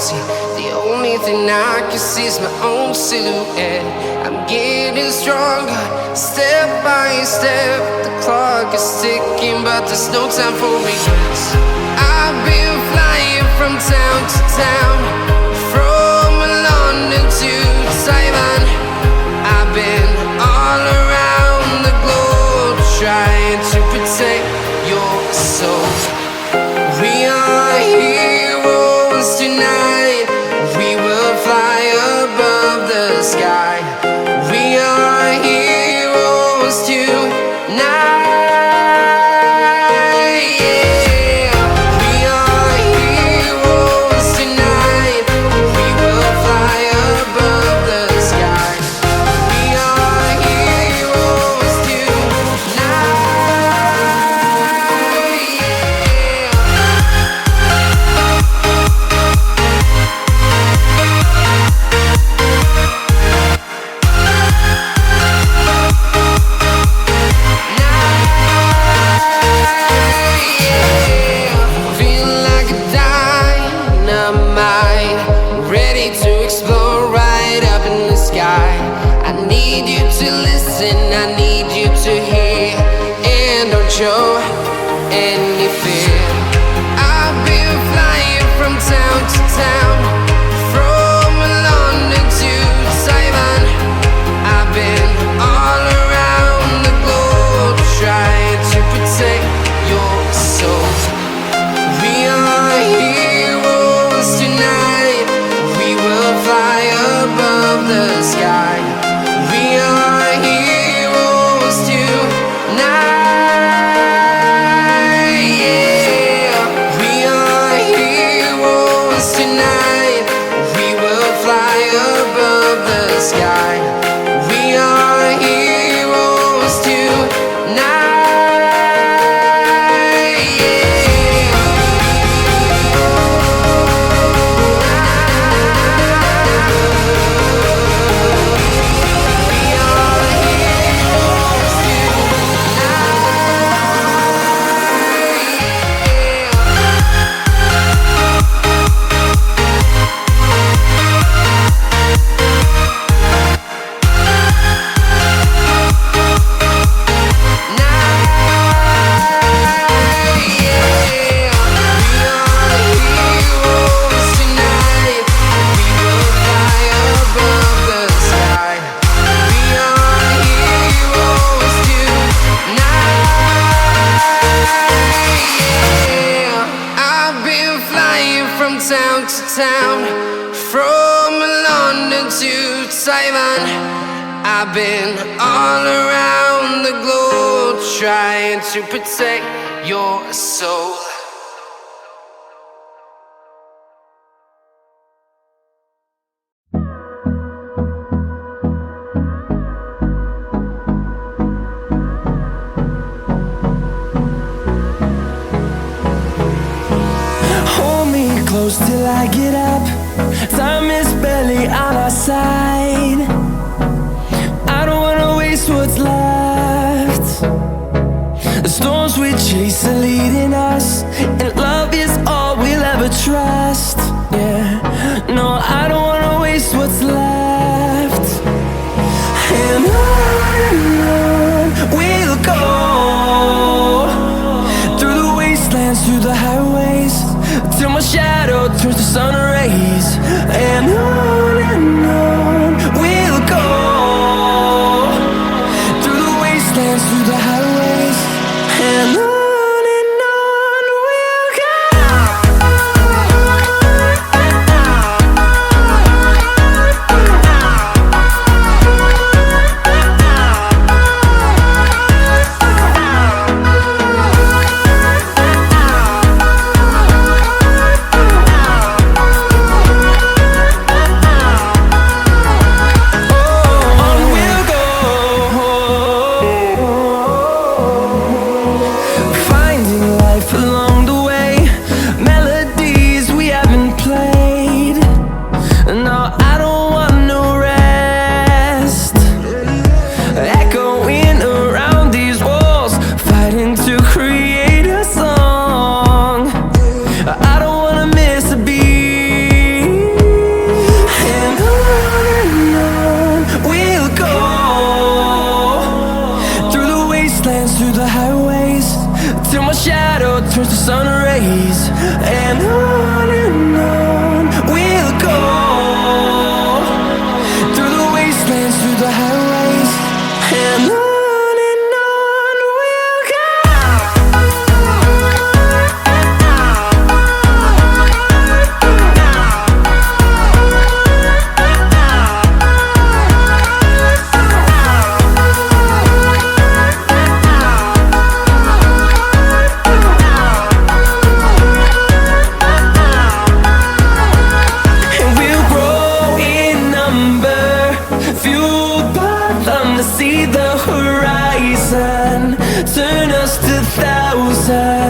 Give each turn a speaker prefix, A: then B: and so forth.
A: empty. The only thing I can see is my own silhouette. I'm getting stronger, step by step. The clock is ticking, but there's no time for regrets. I've been flying from town to town, from London to Taiwan. I've been all around the globe, trying to protect your soul. We are heroes tonight. We will fly above the sky. We are heroes tonight. I need you to hear, and don't show any fear. I've been flying from town to town, from London to Taiwan. I've been all around the globe, trying to protect your soul. We are heroes tonight. We will fly above the sky. We are heroes tonight, yeah. We are heroes tonight. We will fly above the sky. We are heroes tonight, yeah. Town to town, from London to Taiwan. I've been all around the globe, trying to protect your soul.
B: Close till I get up. Time is barely on our side. I don't wanna waste what's left. The storms we chase are leading us, and love is all we'll ever trust. Yeah, no, I don't wanna waste what's left. And on we'll go, through the wastelands, through the highways, till my shadow turns to sun rays. And on fueled by them to see the horizon, turn us to thousands.